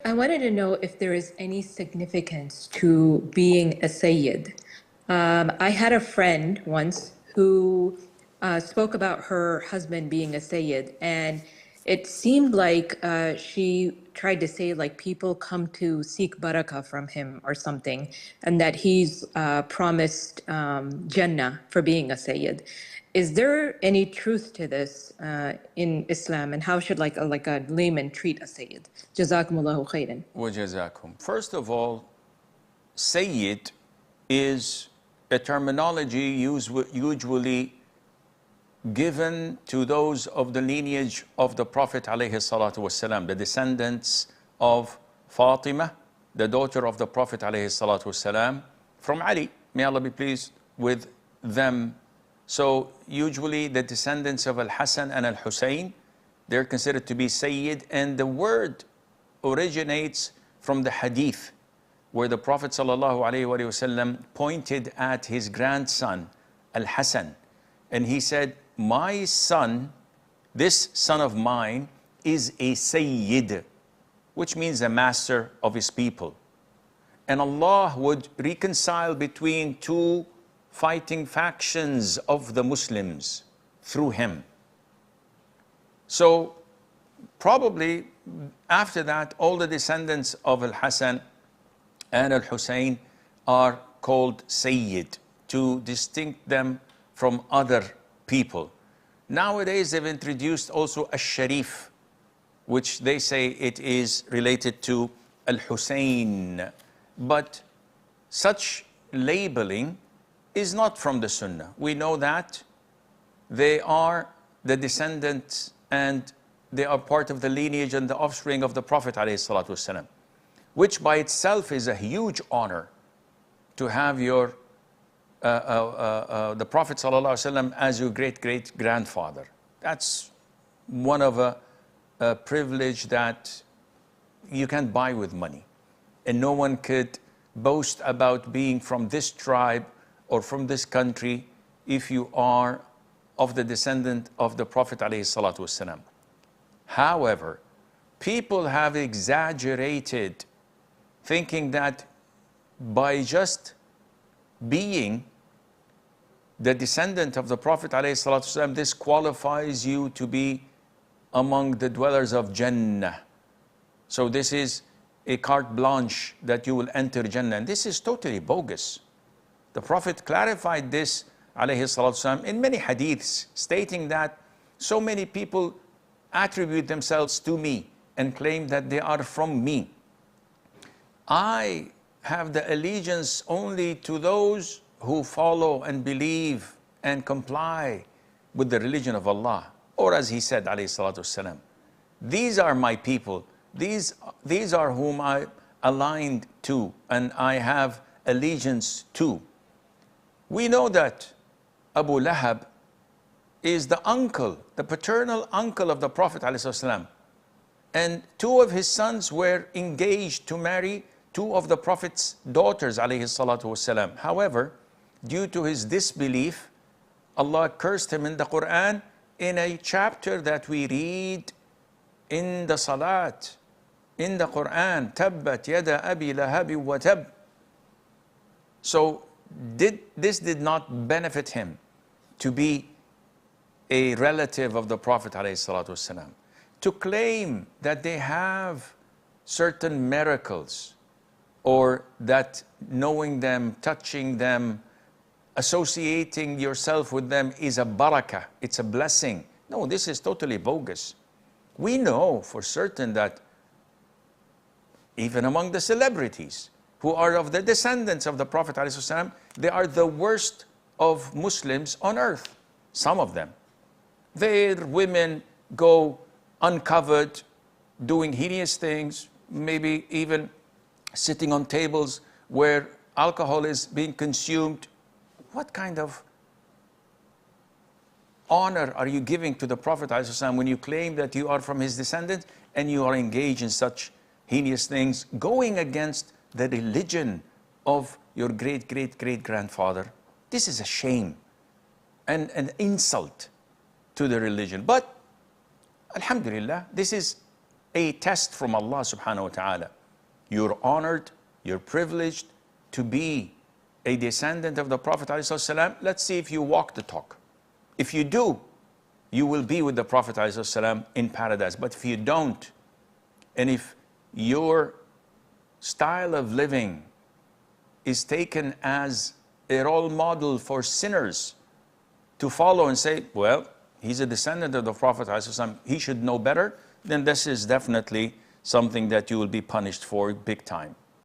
I wanted to know if there is any significance to being a Sayyid. I had a friend once who spoke about her husband being a Sayyid, and it seemed like she tried to say like people come to seek barakah from him or something, and that he's promised Jannah for being a Sayyid. Is there any truth to this in Islam, and how should like a layman treat a Sayyid? Jazakumullahu khairan. وجزاكم. First of all, Sayyid is a terminology usually given to those of the lineage of the Prophet ﷺ, the descendants of Fatima, the daughter of the Prophet ﷺ, from Ali, may Allah be pleased with them. So usually the descendants of Al-Hasan and Al-Hussein, they're considered to be Sayyid, and the word originates from the hadith where the Prophet ﷺ pointed at his grandson Al-Hasan, and he said, my son, this son of mine, is a Sayyid, which means a master of his people. And Allah would reconcile between two fighting factions of the Muslims through him. So probably after that, all the descendants of Al-Hasan and Al-Hussein are called Sayyid to distinct them from other people. Nowadays, they've introduced also Al-Sharif, which they say it is related to Al-Hussein. But such labeling is not from the Sunnah. We know that they are the descendants and they are part of the lineage and the offspring of the Prophet ﷺ, which by itself is a huge honor to have your the Prophet ﷺ as your great-great-grandfather. That's one of a privilege that you can't buy with money. And no one could boast about being from this tribe or from this country if you are of the descendant of the Prophet ﷺ. However, people have exaggerated, thinking that by just being the descendant of the Prophet ﷺ, this qualifies you to be among the dwellers of Jannah. So this is a carte blanche that you will enter Jannah. And this is totally bogus. The Prophet clarified this ﷺ in many hadiths, stating that so many people attribute themselves to me and claim that they are from me. I have the allegiance only to those who follow and believe and comply with the religion of Allah. Or as he said, alayhi salatu wasalam, these are my people. These are whom I aligned to and I have allegiance to. We know that Abu Lahab is the uncle, the paternal uncle of the Prophet ﷺ. And two of his sons were engaged to marry two of the Prophet's daughters ﷺ. However, due to his disbelief, Allah cursed him in the Quran in a chapter that we read in the Salat, in the Quran, Tabbat yada abi lahabi wa tab. So this did not benefit him to be a relative of the Prophet ﷺ. To claim that they have certain miracles, or that knowing them, touching them, associating yourself with them is a barakah, it's a blessing. No, this is totally bogus. We know for certain that even among the celebrities who are of the descendants of the Prophet ﷺ, they are the worst of Muslims on earth, some of them. Their women go uncovered, doing hideous things, maybe even sitting on tables where alcohol is being consumed. What kind of honor are you giving to the Prophet ﷺ when you claim that you are from his descendants and you are engaged in such heinous things, going against the religion of your great-great-great-grandfather? This is a shame and an insult to the religion. But alhamdulillah, this is a test from Allah subhanahu wa ta'ala. You're honored, you're privileged to be a descendant of the Prophet ﷺ. Let's see if you walk the talk. If you do, you will be with the Prophet ﷺ in paradise. But if you don't, and if your style of living is taken as a role model for sinners to follow and say, well, he's a descendant of the Prophet ﷺ, he should know better, then this is definitely something that you will be punished for big time.